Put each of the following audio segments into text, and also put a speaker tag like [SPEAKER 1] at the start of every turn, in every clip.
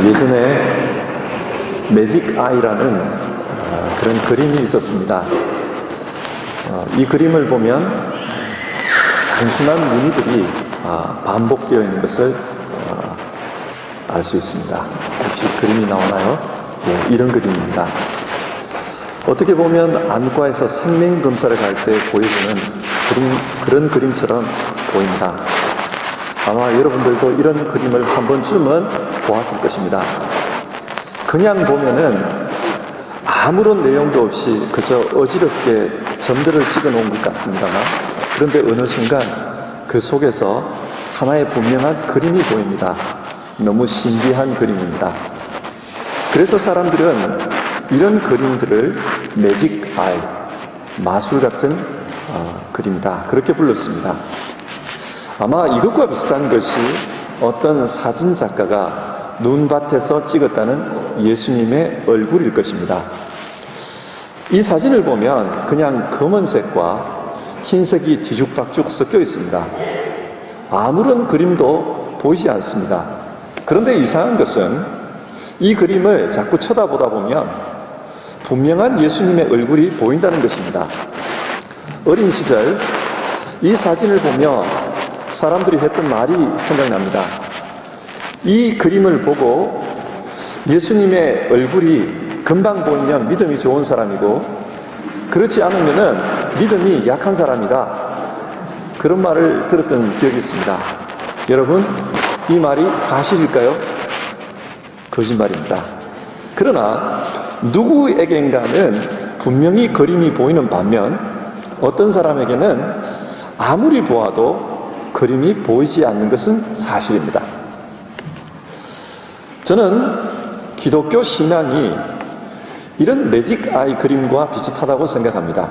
[SPEAKER 1] 예전에 매직 아이라는 그런 그림이 있었습니다. 이 그림을 보면 단순한 무늬들이 반복되어 있는 것을 알 수 있습니다. 혹시 그림이 나오나요? 네, 이런 그림입니다. 어떻게 보면 안과에서 생명검사를 갈 때 보여주는 그런 그림처럼 보입니다. 아마 여러분들도 이런 그림을 한 번쯤은 보았을 것입니다. 그냥 보면은 아무런 내용도 없이 그저 어지럽게 점들을 찍어 놓은 것 같습니다만, 그런데 어느 순간 그 속에서 하나의 분명한 그림이 보입니다. 너무 신비한 그림입니다. 그래서 사람들은 이런 그림들을 매직 아이, 마술 같은 그림이다, 그렇게 불렀습니다. 아마 이것과 비슷한 것이 어떤 사진 작가가 눈밭에서 찍었다는 예수님의 얼굴일 것입니다. 이 사진을 보면 그냥 검은색과 흰색이 뒤죽박죽 섞여 있습니다. 아무런 그림도 보이지 않습니다. 그런데 이상한 것은 이 그림을 자꾸 쳐다보다 보면 분명한 예수님의 얼굴이 보인다는 것입니다. 어린 시절 이 사진을 보며 사람들이 했던 말이 생각납니다. 이 그림을 보고 예수님의 얼굴이 금방 보이면 믿음이 좋은 사람이고, 그렇지 않으면 믿음이 약한 사람이다, 그런 말을 들었던 기억이 있습니다. 여러분, 이 말이 사실일까요? 거짓말입니다. 그러나 누구에겐가는 분명히 그림이 보이는 반면 어떤 사람에게는 아무리 보아도 그림이 보이지 않는 것은 사실입니다. 저는 기독교 신앙이 이런 매직 아이 그림과 비슷하다고 생각합니다.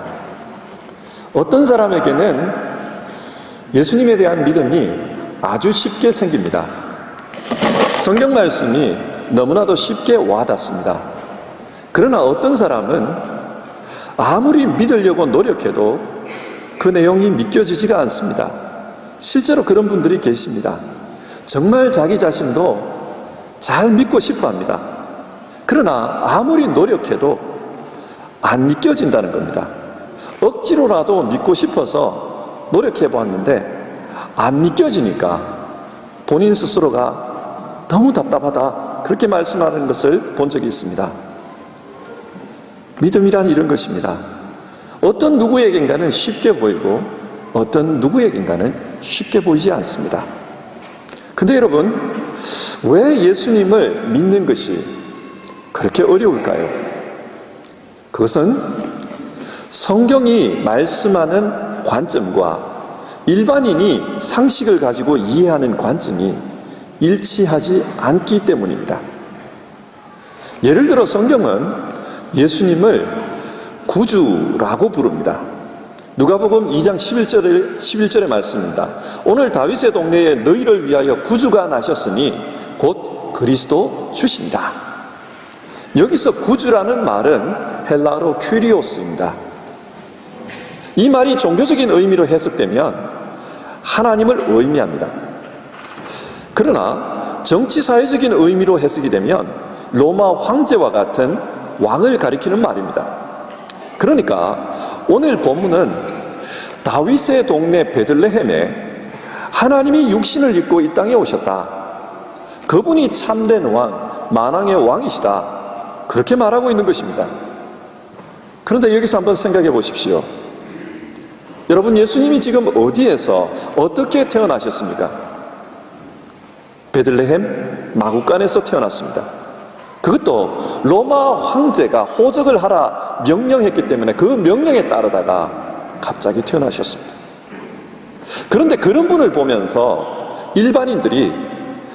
[SPEAKER 1] 어떤 사람에게는 예수님에 대한 믿음이 아주 쉽게 생깁니다. 성경 말씀이 너무나도 쉽게 와닿습니다. 그러나 어떤 사람은 아무리 믿으려고 노력해도 그 내용이 믿겨지지가 않습니다. 실제로 그런 분들이 계십니다. 정말 자기 자신도 잘 믿고 싶어 합니다. 그러나 아무리 노력해도 안 믿겨진다는 겁니다. 억지로라도 믿고 싶어서 노력해 보았는데 안 믿겨지니까 본인 스스로가 너무 답답하다, 그렇게 말씀하는 것을 본 적이 있습니다. 믿음이란 이런 것입니다. 어떤 누구에겐가는 쉽게 보이고 어떤 누구에겐가는 쉽게 보이지 않습니다. 근데 여러분, 왜 예수님을 믿는 것이 그렇게 어려울까요? 그것은 성경이 말씀하는 관점과 일반인이 상식을 가지고 이해하는 관점이 일치하지 않기 때문입니다. 예를 들어 성경은 예수님을 구주라고 부릅니다. 누가복음 2장 11절의 말씀입니다. 오늘 다윗의 동네에 너희를 위하여 구주가 나셨으니 곧 그리스도 주시니라. 여기서 구주라는 말은 헬라어로 큐리오스입니다. 이 말이 종교적인 의미로 해석되면 하나님을 의미합니다. 그러나 정치사회적인 의미로 해석이 되면 로마 황제와 같은 왕을 가리키는 말입니다. 그러니까 오늘 본문은 다윗의 동네 베들레헴에 하나님이 육신을 입고 이 땅에 오셨다, 그분이 참된 왕, 만왕의 왕이시다, 그렇게 말하고 있는 것입니다. 그런데 여기서 한번 생각해 보십시오. 여러분, 예수님이 지금 어디에서 어떻게 태어나셨습니까? 베들레헴 마구간에서 태어났습니다. 그것도 로마 황제가 호적을 하라 명령했기 때문에 그 명령에 따르다가 갑자기 태어나셨습니다. 그런데 그런 분을 보면서 일반인들이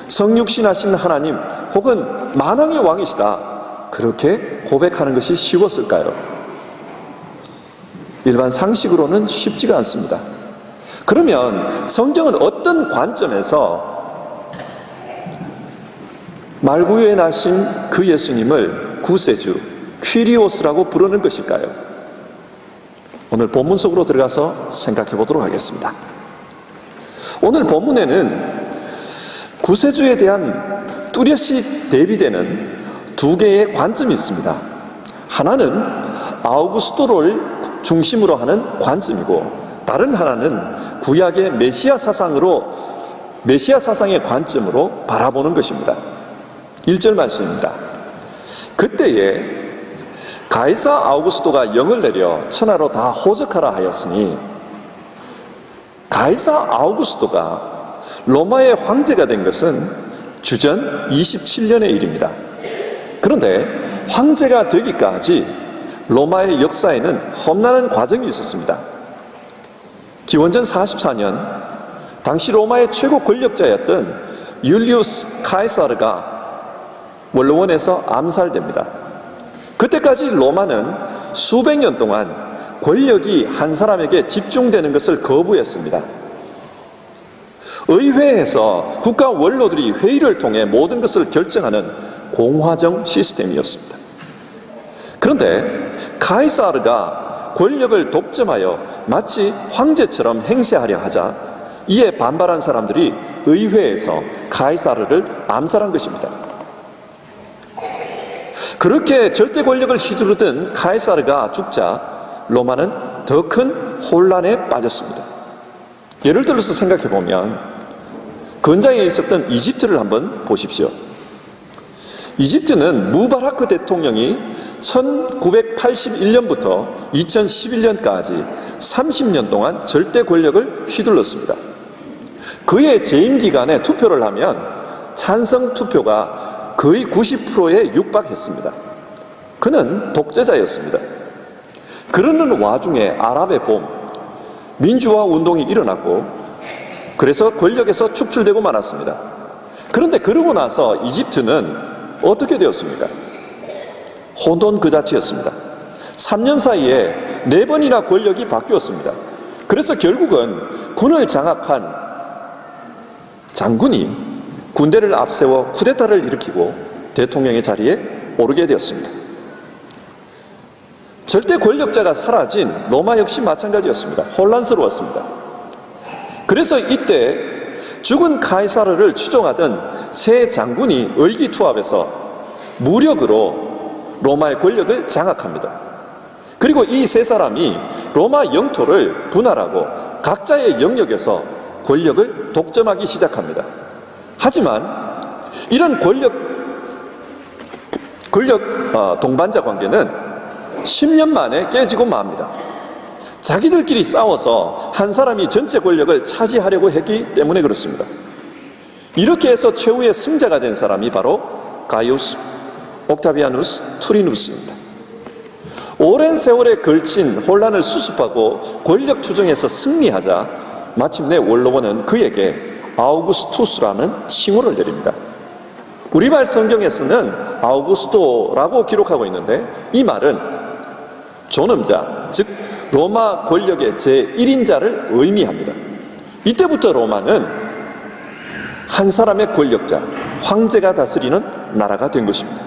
[SPEAKER 1] 성육신하신 하나님 혹은 만왕의 왕이시다, 그렇게 고백하는 것이 쉬웠을까요? 일반 상식으로는 쉽지가 않습니다. 그러면 성경은 어떤 관점에서 말구유에 나신 그 예수님을 구세주, 퀴리오스라고 부르는 것일까요? 오늘 본문 속으로 들어가서 생각해 보도록 하겠습니다. 오늘 본문에는 구세주에 대한 뚜렷이 대비되는 두 개의 관점이 있습니다. 하나는 아우구스토를 중심으로 하는 관점이고, 다른 하나는 구약의 메시아 사상의 관점으로 바라보는 것입니다. 1절 말씀입니다. 그때에 가이사 아우구스토가 영을 내려 천하로 다 호적하라 하였으니, 가이사 아우구스토가 로마의 황제가 된 것은 주전 27년의 일입니다. 그런데 황제가 되기까지 로마의 역사에는 험난한 과정이 있었습니다. 기원전 44년 당시 로마의 최고 권력자였던 율리우스 카이사르가 원로원에서 암살됩니다. 그때까지 로마는 수백 년 동안 권력이 한 사람에게 집중되는 것을 거부했습니다. 의회에서 국가 원로들이 회의를 통해 모든 것을 결정하는 공화정 시스템이었습니다. 그런데 카이사르가 권력을 독점하여 마치 황제처럼 행세하려 하자 이에 반발한 사람들이 의회에서 카이사르를 암살한 것입니다. 그렇게 절대 권력을 휘두르던 카이사르가 죽자 로마는 더 큰 혼란에 빠졌습니다. 예를 들어서 생각해 보면 근장에 있었던 이집트를 한번 보십시오. 이집트는 무바라크 대통령이 1981년부터 2011년까지 30년 동안 절대 권력을 휘둘렀습니다. 그의 재임 기간에 투표를 하면 찬성 투표가 거의 90%에 육박했습니다. 그는 독재자였습니다. 그러는 와중에 아랍의 봄, 민주화 운동이 일어났고, 그래서 권력에서 축출되고 말았습니다. 그런데 그러고 나서 이집트는 어떻게 되었습니까? 혼돈 그 자체였습니다. 3년 사이에 4번이나 권력이 바뀌었습니다. 그래서 결국은 군을 장악한 장군이 군대를 앞세워 쿠데타를 일으키고 대통령의 자리에 오르게 되었습니다. 절대 권력자가 사라진 로마 역시 마찬가지였습니다. 혼란스러웠습니다. 그래서 이때 죽은 카이사르를 추종하던 세 장군이 의기투합해서 무력으로 로마의 권력을 장악합니다. 그리고 이 세 사람이 로마 영토를 분할하고 각자의 영역에서 권력을 독점하기 시작합니다. 하지만 이런 권력 동반자 관계는 10년 만에 깨지고 맙니다. 자기들끼리 싸워서 한 사람이 전체 권력을 차지하려고 했기 때문에 그렇습니다. 이렇게 해서 최후의 승자가 된 사람이 바로 가이우스 옥타비아누스 투리누스입니다. 오랜 세월에 걸친 혼란을 수습하고 권력 투쟁에서 승리하자 마침내 원로원은 그에게 아우구스투스라는 칭호를 내립니다. 우리말 성경에서는 아우구스토라고 기록하고 있는데 이 말은 존엄자, 즉 로마 권력의 제1인자를 의미합니다. 이때부터 로마는 한 사람의 권력자, 황제가 다스리는 나라가 된 것입니다.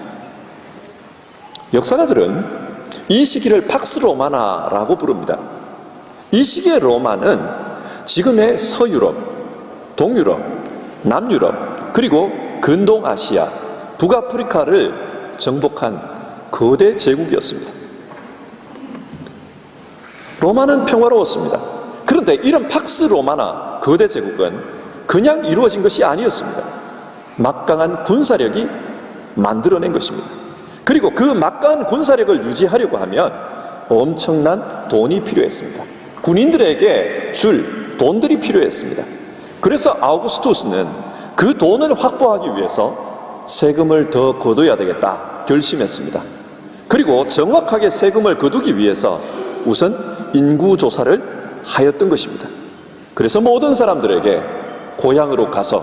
[SPEAKER 1] 역사가들은 이 시기를 팍스 로마나라고 부릅니다. 이 시기의 로마는 지금의 서유럽, 동유럽, 남유럽, 그리고 근동아시아, 북아프리카를 정복한 거대 제국이었습니다. 로마는 평화로웠습니다. 그런데 이런 팍스 로마나 거대 제국은 그냥 이루어진 것이 아니었습니다. 막강한 군사력이 만들어낸 것입니다. 그리고 그 막강한 군사력을 유지하려고 하면 엄청난 돈이 필요했습니다. 군인들에게 줄 돈들이 필요했습니다. 그래서 아우구스투스는 그 돈을 확보하기 위해서 세금을 더 거둬야 되겠다 결심했습니다. 그리고 정확하게 세금을 거두기 위해서 우선 인구조사를 하였던 것입니다. 그래서 모든 사람들에게 고향으로 가서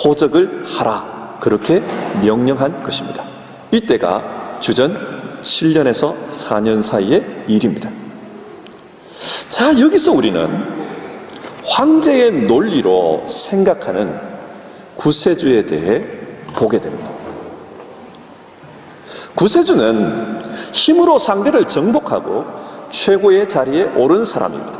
[SPEAKER 1] 호적을 하라 그렇게 명령한 것입니다. 이때가 주전 7년에서 4년 사이의 일입니다. 자, 여기서 우리는 황제의 논리로 생각하는 구세주에 대해 보게 됩니다. 구세주는 힘으로 상대를 정복하고 최고의 자리에 오른 사람입니다.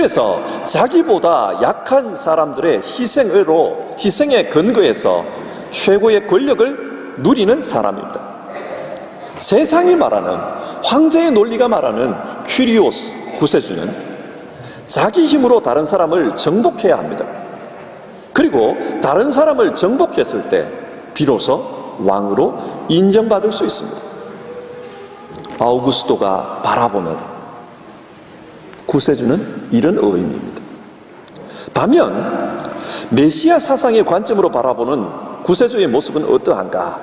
[SPEAKER 1] 그래서 자기보다 약한 사람들의 희생에 근거해서 최고의 권력을 누리는 사람입니다. 세상이 말하는, 황제의 논리가 말하는 큐리오스, 구세주는 자기 힘으로 다른 사람을 정복해야 합니다. 그리고 다른 사람을 정복했을 때 비로소 왕으로 인정받을 수 있습니다. 아우구스토가 바라보는 구세주는 이런 의미입니다. 반면 메시아 사상의 관점으로 바라보는 구세주의 모습은 어떠한가?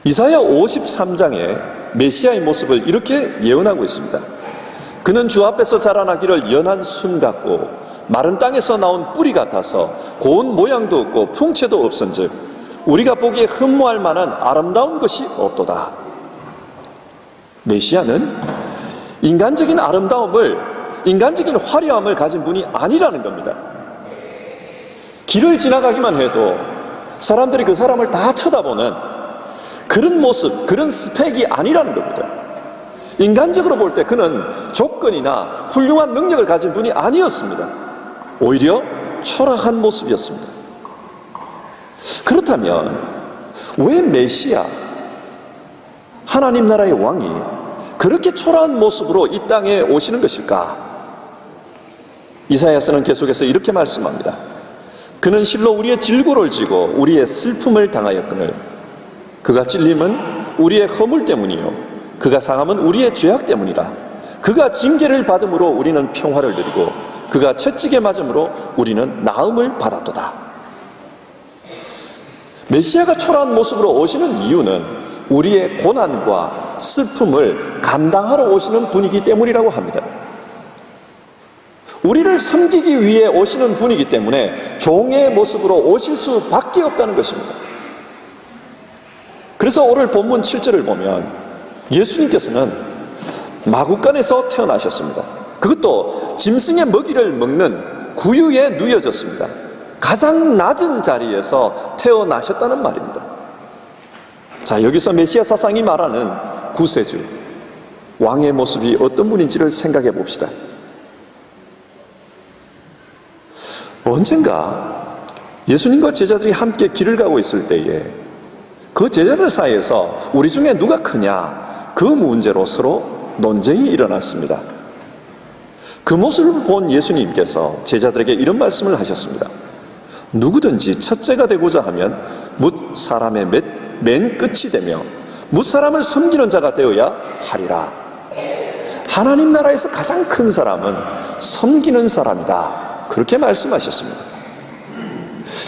[SPEAKER 1] 이사야 53장에 메시아의 모습을 이렇게 예언하고 있습니다. 그는 주 앞에서 자라나기를 연한 순 같고 마른 땅에서 나온 뿌리 같아서 고운 모양도 없고 풍채도 없은즉 우리가 보기에 흠모할 만한 아름다운 것이 없도다. 메시아는 인간적인 아름다움을, 인간적인 화려함을 가진 분이 아니라는 겁니다. 길을 지나가기만 해도 사람들이 그 사람을 다 쳐다보는 그런 모습, 그런 스펙이 아니라는 겁니다. 인간적으로 볼 때 그는 조건이나 훌륭한 능력을 가진 분이 아니었습니다. 오히려 초라한 모습이었습니다. 그렇다면 왜 메시아, 하나님 나라의 왕이 그렇게 초라한 모습으로 이 땅에 오시는 것일까? 이사야서는 계속해서 이렇게 말씀합니다. 그는 실로 우리의 질고를 지고 우리의 슬픔을 당하였거늘 그가 찔림은 우리의 허물 때문이요 그가 상함은 우리의 죄악 때문이라. 그가 징계를 받음으로 우리는 평화를 누리고 그가 채찍에 맞음으로 우리는 나음을 받았도다. 메시아가 초라한 모습으로 오시는 이유는 우리의 고난과 슬픔을 감당하러 오시는 분이기 때문이라고 합니다. 우리를 섬기기 위해 오시는 분이기 때문에 종의 모습으로 오실 수밖에 없다는 것입니다. 그래서 오늘 본문 7절을 보면 예수님께서는 마구간에서 태어나셨습니다. 그것도 짐승의 먹이를 먹는 구유에 누여졌습니다. 가장 낮은 자리에서 태어나셨다는 말입니다. 자, 여기서 메시아 사상이 말하는 구세주, 왕의 모습이 어떤 분인지를 생각해 봅시다. 언젠가 예수님과 제자들이 함께 길을 가고 있을 때에 그 제자들 사이에서 우리 중에 누가 크냐, 그 문제로 서로 논쟁이 일어났습니다. 그 모습을 본 예수님께서 제자들에게 이런 말씀을 하셨습니다. 누구든지 첫째가 되고자 하면 뭇 사람의 맨 끝이 되며 뭇 사람을 섬기는 자가 되어야 하리라. 하나님 나라에서 가장 큰 사람은 섬기는 사람이다. 그렇게 말씀하셨습니다.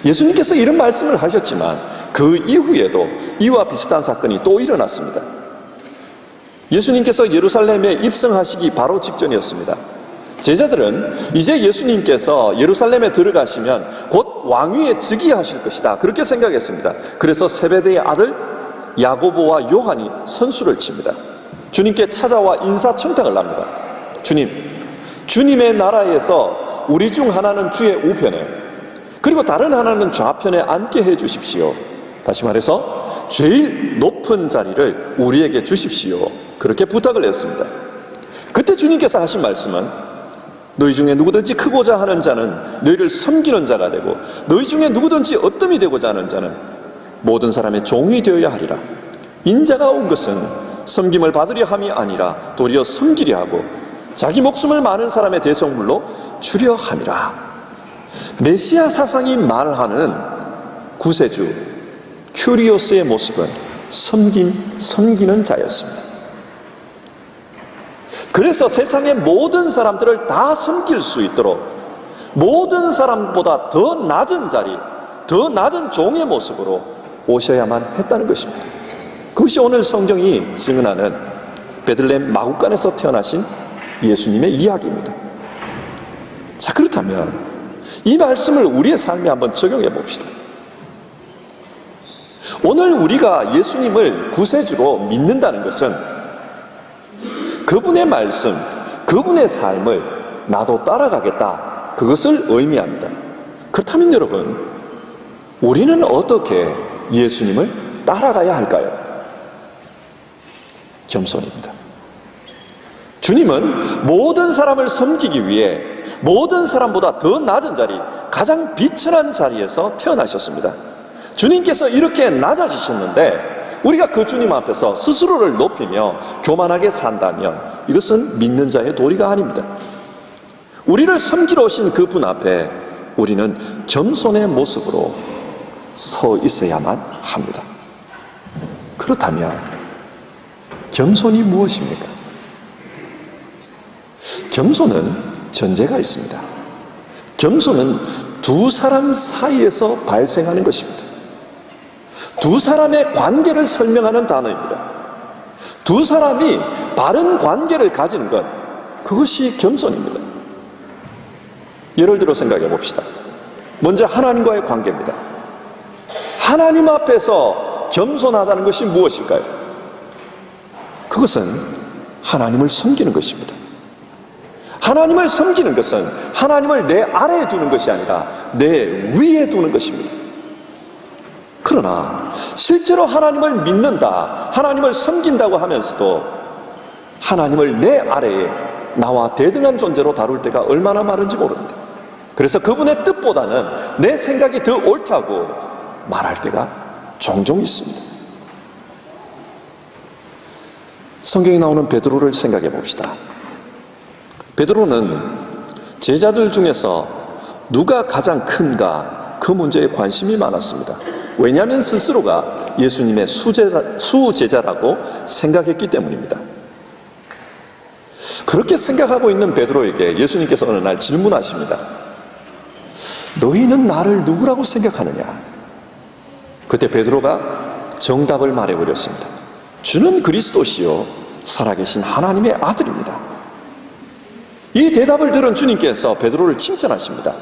[SPEAKER 1] 예수님께서 이런 말씀을 하셨지만 그 이후에도 이와 비슷한 사건이 또 일어났습니다. 예수님께서 예루살렘에 입성하시기 바로 직전이었습니다. 제자들은 이제 예수님께서 예루살렘에 들어가시면 곧 왕위에 즉위하실 것이다, 그렇게 생각했습니다. 그래서 세베대의 아들 야고보와 요한이 선수를 칩니다. 주님께 찾아와 인사청탁을 합니다. 주님의 나라에서 우리 중 하나는 주의 우편에 그리고 다른 하나는 좌편에 앉게 해 주십시오. 다시 말해서 제일 높은 자리를 우리에게 주십시오. 그렇게 부탁을 했습니다. 그때 주님께서 하신 말씀은 너희 중에 누구든지 크고자 하는 자는 너희를 섬기는 자가 되고 너희 중에 누구든지 어뜸이 되고자 하는 자는 모든 사람의 종이 되어야 하리라. 인자가 온 것은 섬김을 받으려 함이 아니라 도리어 섬기려 하고 자기 목숨을 많은 사람의 대속물로 주려 함이라. 메시아 사상이 말하는 구세주 큐리오스의 모습은 섬기는 자였습니다. 그래서 세상의 모든 사람들을 다 섬길 수 있도록 모든 사람보다 더 낮은 자리, 더 낮은 종의 모습으로 오셔야만 했다는 것입니다. 그것이 오늘 성경이 증언하는 베들레헴 마구간에서 태어나신 예수님의 이야기입니다. 자, 그렇다면 이 말씀을 우리의 삶에 한번 적용해 봅시다. 오늘 우리가 예수님을 구세주로 믿는다는 것은 그분의 말씀, 그분의 삶을 나도 따라가겠다, 그것을 의미합니다. 그렇다면 여러분, 우리는 어떻게 예수님을 따라가야 할까요? 겸손입니다. 주님은 모든 사람을 섬기기 위해 모든 사람보다 더 낮은 자리, 가장 비천한 자리에서 태어나셨습니다. 주님께서 이렇게 낮아지셨는데 우리가 그 주님 앞에서 스스로를 높이며 교만하게 산다면 이것은 믿는 자의 도리가 아닙니다. 우리를 섬기러 오신 그분 앞에 우리는 겸손의 모습으로 서 있어야만 합니다. 그렇다면 겸손이 무엇입니까? 겸손은 전제가 있습니다. 겸손은 두 사람 사이에서 발생하는 것입니다. 두 사람의 관계를 설명하는 단어입니다. 두 사람이 바른 관계를 가지는 것, 그것이 겸손입니다. 예를 들어 생각해 봅시다. 먼저 하나님과의 관계입니다. 하나님 앞에서 겸손하다는 것이 무엇일까요? 그것은 하나님을 섬기는 것입니다. 하나님을 섬기는 것은 하나님을 내 아래에 두는 것이 아니라 내 위에 두는 것입니다. 그러나 실제로 하나님을 믿는다, 하나님을 섬긴다고 하면서도 하나님을 내 아래에 나와 대등한 존재로 다룰 때가 얼마나 많은지 모릅니다. 그래서 그분의 뜻보다는 내 생각이 더 옳다고 말할 때가 종종 있습니다. 성경에 나오는 베드로를 생각해 봅시다. 베드로는 제자들 중에서 누가 가장 큰가 그 문제에 관심이 많았습니다. 왜냐하면 스스로가 예수님의 수제자라고 생각했기 때문입니다. 그렇게 생각하고 있는 베드로에게 예수님께서 어느 날 질문하십니다. 너희는 나를 누구라고 생각하느냐? 그때 베드로가 정답을 말해버렸습니다. 주는 그리스도시요 살아계신 하나님의 아들입니다. 이 대답을 들은 주님께서 베드로를 칭찬하십니다.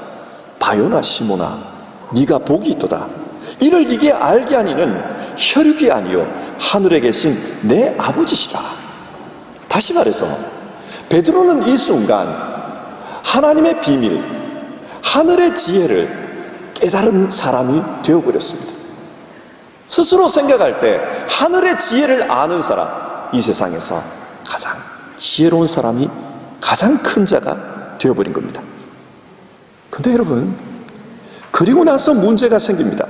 [SPEAKER 1] 바요나 시모나, 네가 복이 있도다. 이를 네게 알게 하니는 혈육이 아니요 하늘에 계신 내 아버지시라. 다시 말해서 베드로는 이 순간 하나님의 비밀, 하늘의 지혜를 깨달은 사람이 되어버렸습니다. 스스로 생각할 때 하늘의 지혜를 아는 사람, 이 세상에서 가장 지혜로운 사람이 가장 큰 자가 되어버린 겁니다. 근데 여러분, 그리고 나서 문제가 생깁니다.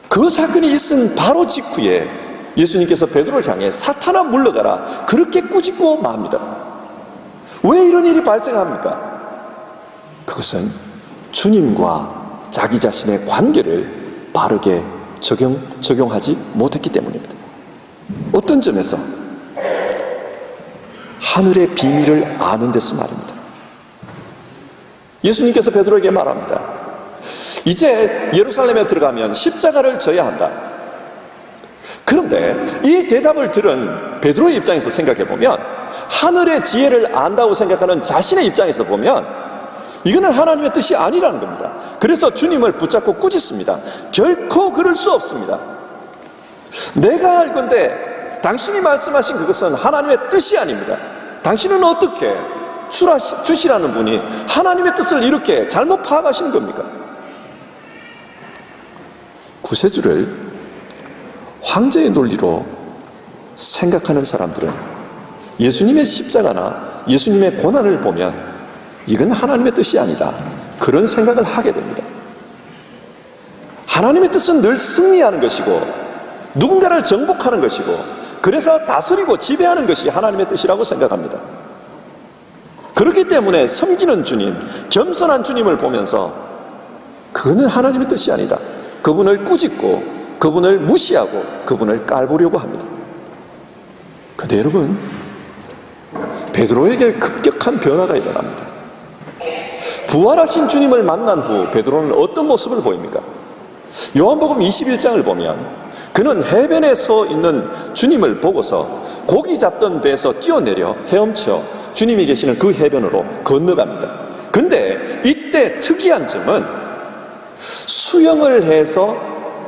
[SPEAKER 1] 그 사건이 있은 바로 직후에 예수님께서 베드로를 향해 사탄아 물러가라 그렇게 꾸짖고 맙니다. 왜 이런 일이 발생합니까? 그것은 주님과 자기 자신의 관계를 바르게 적용하지 못했기 때문입니다. 어떤 점에서? 하늘의 비밀을 아는 데서 말입니다. 예수님께서 베드로에게 말합니다. 이제 예루살렘에 들어가면 십자가를 져야 한다. 그런데 이 대답을 들은 베드로의 입장에서 생각해 보면, 하늘의 지혜를 안다고 생각하는 자신의 입장에서 보면 이거는 하나님의 뜻이 아니라는 겁니다. 그래서 주님을 붙잡고 꾸짖습니다. 결코 그럴 수 없습니다. 내가 알 건데 당신이 말씀하신 그것은 하나님의 뜻이 아닙니다. 당신은 어떻게 주시라는 분이 하나님의 뜻을 이렇게 잘못 파악하시는 겁니까? 구세주를 황제의 논리로 생각하는 사람들은 예수님의 십자가나 예수님의 고난을 보면 이건 하나님의 뜻이 아니다, 그런 생각을 하게 됩니다. 하나님의 뜻은 늘 승리하는 것이고 누군가를 정복하는 것이고 그래서 다스리고 지배하는 것이 하나님의 뜻이라고 생각합니다. 그렇기 때문에 섬기는 주님, 겸손한 주님을 보면서 그거는 하나님의 뜻이 아니다, 그분을 꾸짖고 그분을 무시하고 그분을 깔보려고 합니다. 그런데 여러분, 베드로에게 급격한 변화가 일어납니다. 부활하신 주님을 만난 후 베드로는 어떤 모습을 보입니까? 요한복음 21장을 보면 그는 해변에 서 있는 주님을 보고서 고기 잡던 배에서 뛰어내려 헤엄쳐 주님이 계시는 그 해변으로 건너갑니다. 근데 이때 특이한 점은 수영을 해서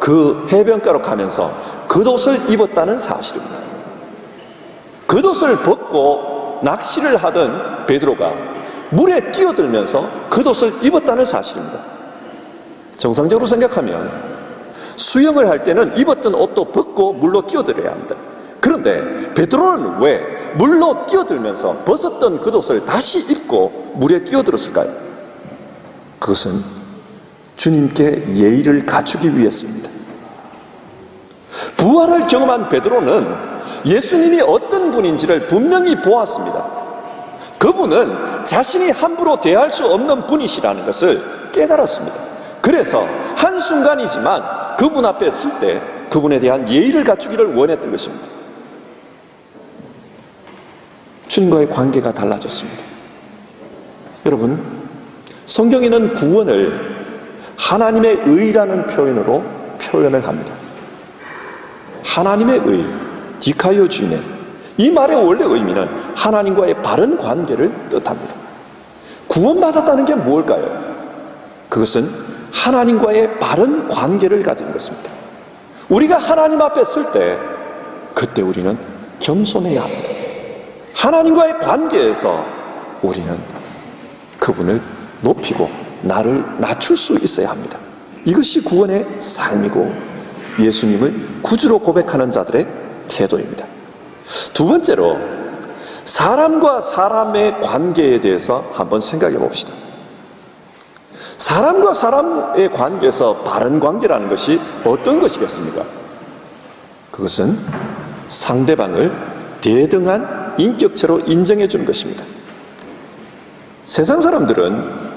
[SPEAKER 1] 그 해변가로 가면서 겉옷을 입었다는 사실입니다. 겉옷을 벗고 낚시를 하던 베드로가 물에 뛰어들면서 겉옷을 입었다는 사실입니다. 정상적으로 생각하면 수영을 할 때는 입었던 옷도 벗고 물로 뛰어들어야 합니다. 그런데 그런데 베드로는 왜 물로 뛰어들면서 벗었던 겉옷을 다시 입고 물에 뛰어들었을까요? 그것은 주님께 예의를 갖추기 위해서입니다. 부활을 경험한 베드로는 예수님이 어떤 분인지를 분명히 보았습니다. 그분은 자신이 함부로 대할 수 없는 분이시라는 것을 깨달았습니다. 그래서 한순간이지만 그분 앞에 설 때 그분에 대한 예의를 갖추기를 원했던 것입니다. 주님과의 관계가 달라졌습니다. 여러분, 성경에는 구원을 하나님의 의라는 표현으로 표현을 합니다. 하나님의 의, 디카이오 주네, 이 말의 원래 의미는 하나님과의 바른 관계를 뜻합니다. 구원받았다는 게 무엇일까요? 그것은 하나님과의 바른 관계를 가진 것입니다. 우리가 하나님 앞에 설 때 그때 우리는 겸손해야 합니다. 하나님과의 관계에서 우리는 그분을 높이고 나를 낮출 수 있어야 합니다. 이것이 구원의 삶이고 예수님을 구주로 고백하는 자들의 태도입니다. 두 번째로, 사람과 사람의 관계에 대해서 한번 생각해 봅시다. 사람과 사람의 관계에서 바른 관계라는 것이 어떤 것이겠습니까? 그것은 상대방을 대등한 인격체로 인정해 주는 것입니다. 세상 사람들은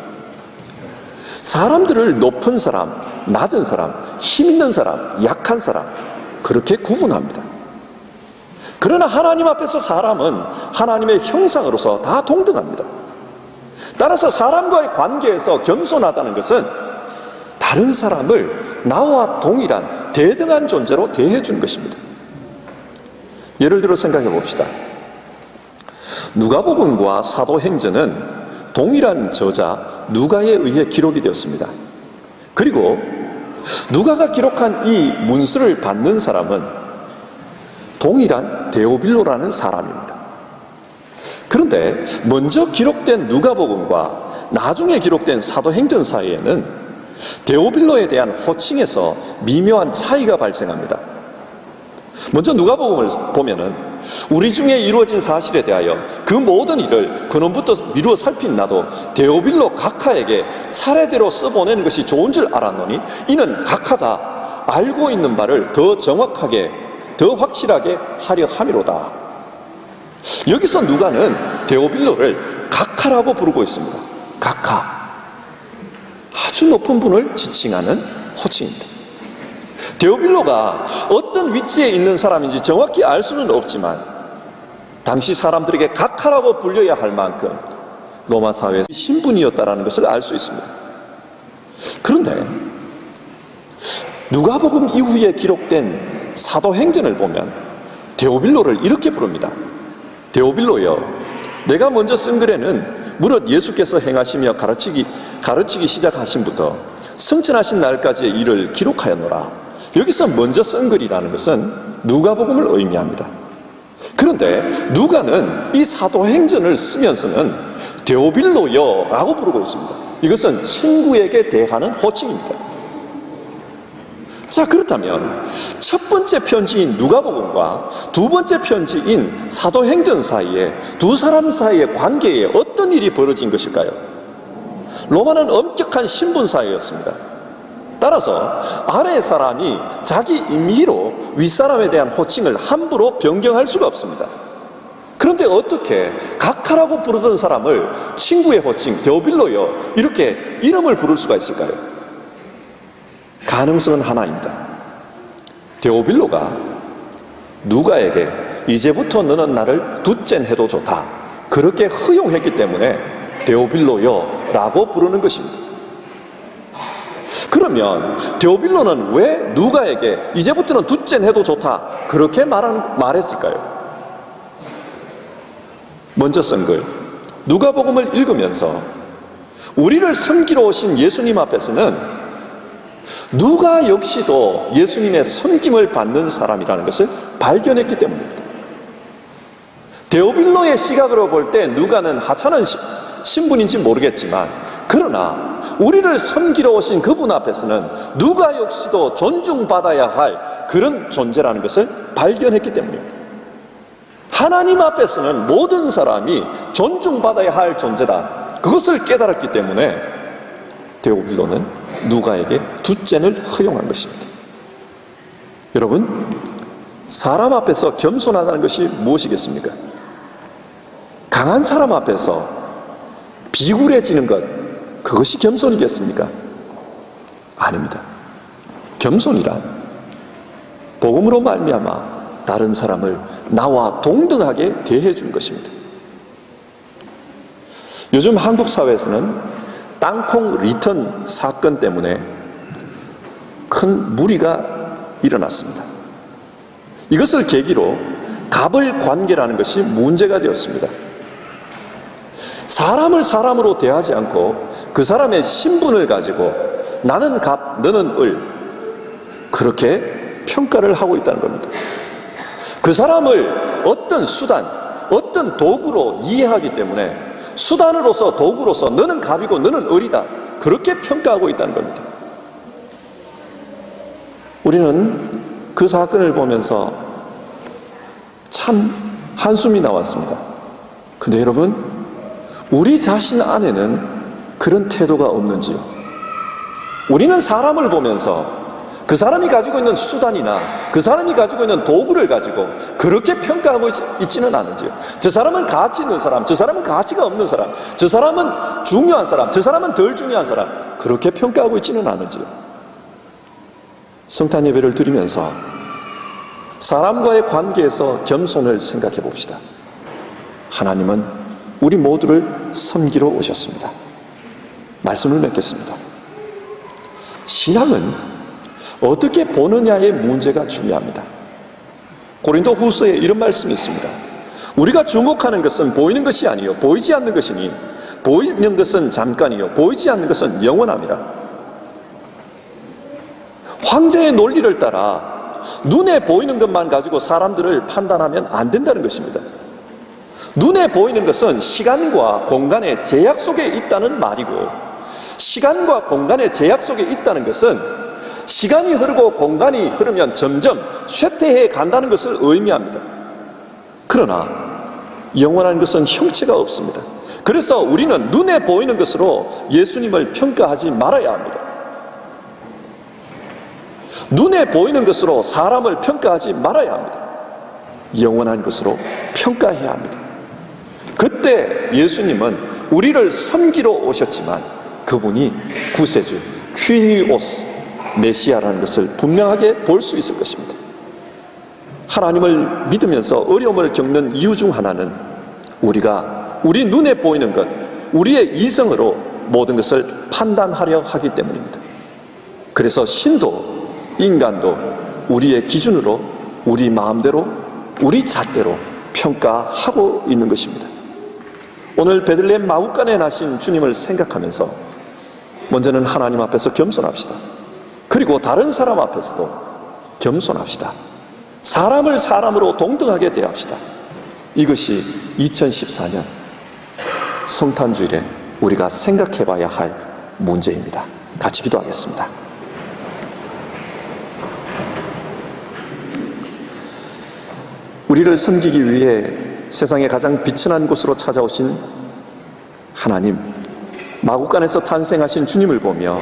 [SPEAKER 1] 사람들을 높은 사람, 낮은 사람, 힘 있는 사람, 약한 사람, 그렇게 구분합니다. 그러나 하나님 앞에서 사람은 하나님의 형상으로서 다 동등합니다. 따라서 사람과의 관계에서 겸손하다는 것은 다른 사람을 나와 동일한 대등한 존재로 대해주는 것입니다. 예를 들어 생각해 봅시다. 누가복음과 사도행전은 동일한 저자 누가에 의해 기록이 되었습니다. 그리고 누가가 기록한 이 문서를 받는 사람은 동일한 데오빌로라는 사람입니다. 그런데 먼저 기록된 누가복음과 나중에 기록된 사도행전 사이에는 데오빌로에 대한 호칭에서 미묘한 차이가 발생합니다. 먼저 누가복음을 보면은 우리 중에 이루어진 사실에 대하여 그 모든 일을 근원부터 미루어 살핀 나도 데오빌로 각하에게 차례대로 써보내는 것이 좋은 줄 알았노니 이는 각하가 알고 있는 바를 더 정확하게 더 확실하게 하려 함이로다. 여기서 누가는 데오빌로를 각하라고 부르고 있습니다. 각하, 아주 높은 분을 지칭하는 호칭입니다. 데오빌로가 어떤 위치에 있는 사람인지 정확히 알 수는 없지만 당시 사람들에게 각하라고 불려야 할 만큼 로마 사회의 신분이었다는 것을 알 수 있습니다. 그런데 누가복음 이후에 기록된 사도행전을 보면 데오빌로를 이렇게 부릅니다. 데오빌로여, 내가 먼저 쓴 글에는 무릇 예수께서 행하시며 가르치기 시작하신부터 승천하신 날까지의 일을 기록하였노라. 여기서 먼저 쓴 글이라는 것은 누가복음을 의미합니다. 그런데 누가는 이 사도행전을 쓰면서는 데오빌로여라고 부르고 있습니다. 이것은 친구에게 대하는 호칭입니다. 자, 그렇다면 첫 번째 편지인 누가복음과 두 번째 편지인 사도행전 사이에 두 사람 사이의 관계에 어떤 일이 벌어진 것일까요? 로마는 엄격한 신분 사회였습니다. 따라서 아래 사람이 자기 임의로 윗사람에 대한 호칭을 함부로 변경할 수가 없습니다. 그런데 어떻게 각하라고 부르던 사람을 친구의 호칭 데오빌로여 이렇게 이름을 부를 수가 있을까요? 가능성은 하나입니다. 데오빌로가 누가에게 이제부터 너는 나를 둘째 해도 좋다, 그렇게 허용했기 때문에 데오빌로여라고 부르는 것입니다. 그러면 데오빌로는 왜 누가에게 이제부터는 둘째 해도 좋다 그렇게 말했을까요? 먼저 쓴 글 누가복음을 읽으면서 우리를 섬기러 오신 예수님 앞에서는 누가 역시도 예수님의 섬김을 받는 사람이라는 것을 발견했기 때문입니다. 데오빌로의 시각으로 볼 때 누가는 하찮은 신분인지 모르겠지만, 그러나 우리를 섬기러 오신 그분 앞에서는 누가 역시도 존중받아야 할 그런 존재라는 것을 발견했기 때문입니다. 하나님 앞에서는 모든 사람이 존중받아야 할 존재다, 그것을 깨달았기 때문에 데오빌로는 누가에게 두째를 허용한 것입니다. 여러분, 사람 앞에서 겸손하다는 것이 무엇이겠습니까? 강한 사람 앞에서 비굴해지는 것, 그것이 겸손이겠습니까? 아닙니다. 겸손이란 복음으로 말미암아 다른 사람을 나와 동등하게 대해 준 것입니다. 요즘 한국 사회에서는 땅콩 리턴 사건 때문에 큰 무리가 일어났습니다. 이것을 계기로 갑을 관계라는 것이 문제가 되었습니다. 사람을 사람으로 대하지 않고 그 사람의 신분을 가지고 나는 갑, 너는 을, 그렇게 평가를 하고 있다는 겁니다. 그 사람을 어떤 수단, 어떤 도구로 이해하기 때문에 수단으로서, 도구로서 너는 갑이고 너는 을이다, 그렇게 평가하고 있다는 겁니다. 우리는 그 사건을 보면서 참 한숨이 나왔습니다. 근데 여러분, 우리 자신 안에는 그런 태도가 없는지요? 우리는 사람을 보면서 그 사람이 가지고 있는 수단이나 그 사람이 가지고 있는 도구를 가지고 그렇게 평가하고 있지는 않은지요? 저 사람은 가치 있는 사람, 저 사람은 가치가 없는 사람, 저 사람은 중요한 사람, 저 사람은 덜 중요한 사람, 그렇게 평가하고 있지는 않은지요? 성탄 예배를 드리면서 사람과의 관계에서 겸손을 생각해 봅시다. 하나님은 우리 모두를 섬기러 오셨습니다. 말씀을 맺겠습니다. 신앙은 어떻게 보느냐의 문제가 중요합니다. 고린도 후서에 이런 말씀이 있습니다. 우리가 주목하는 것은 보이는 것이 아니요 보이지 않는 것이니 보이는 것은 잠깐이요 보이지 않는 것은 영원함이라. 황제의 논리를 따라 눈에 보이는 것만 가지고 사람들을 판단하면 안 된다는 것입니다. 눈에 보이는 것은 시간과 공간의 제약 속에 있다는 말이고, 시간과 공간의 제약 속에 있다는 것은 시간이 흐르고 공간이 흐르면 점점 쇠퇴해 간다는 것을 의미합니다. 그러나 영원한 것은 형체가 없습니다. 그래서 우리는 눈에 보이는 것으로 예수님을 평가하지 말아야 합니다. 눈에 보이는 것으로 사람을 평가하지 말아야 합니다. 영원한 것으로 평가해야 합니다. 그때 예수님은 우리를 섬기러 오셨지만 그분이 구세주, 퀴리오스, 메시아라는 것을 분명하게 볼 수 있을 것입니다. 하나님을 믿으면서 어려움을 겪는 이유 중 하나는 우리가 우리 눈에 보이는 것, 우리의 이성으로 모든 것을 판단하려 하기 때문입니다. 그래서 신도, 인간도 우리의 기준으로, 우리 마음대로, 우리 잣대로 평가하고 있는 것입니다. 오늘 베들레헴 마구간에 나신 주님을 생각하면서 먼저는 하나님 앞에서 겸손합시다. 그리고 다른 사람 앞에서도 겸손합시다. 사람을 사람으로 동등하게 대합시다. 이것이 2014년 성탄주일에 우리가 생각해 봐야 할 문제입니다. 같이 기도하겠습니다. 우리를 섬기기 위해 세상의 가장 비천한 곳으로 찾아오신 하나님, 마구간에서 탄생하신 주님을 보며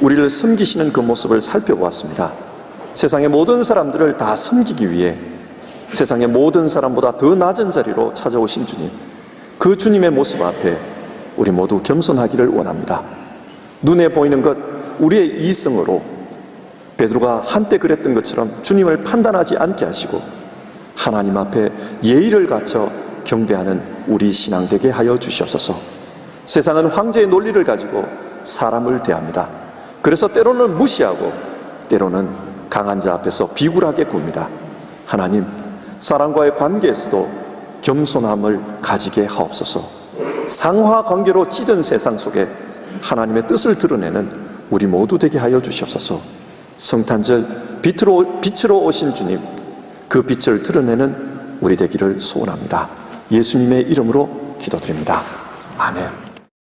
[SPEAKER 1] 우리를 섬기시는 그 모습을 살펴보았습니다. 세상의 모든 사람들을 다 섬기기 위해 세상의 모든 사람보다 더 낮은 자리로 찾아오신 주님, 그 주님의 모습 앞에 우리 모두 겸손하기를 원합니다. 눈에 보이는 것, 우리의 이성으로 베드로가 한때 그랬던 것처럼 주님을 판단하지 않게 하시고 하나님 앞에 예의를 갖춰 경배하는 우리 신앙 되게 하여 주시옵소서. 세상은 황제의 논리를 가지고 사람을 대합니다. 그래서 때로는 무시하고 때로는 강한 자 앞에서 비굴하게 굽니다. 하나님, 사람과의 관계에서도 겸손함을 가지게 하옵소서. 상하 관계로 찌든 세상 속에 하나님의 뜻을 드러내는 우리 모두 되게 하여 주시옵소서. 성탄절 빛으로 오신 주님, 그 빛을 드러내는 우리 되기를 소원합니다. 예수님의 이름으로 기도드립니다. 아멘.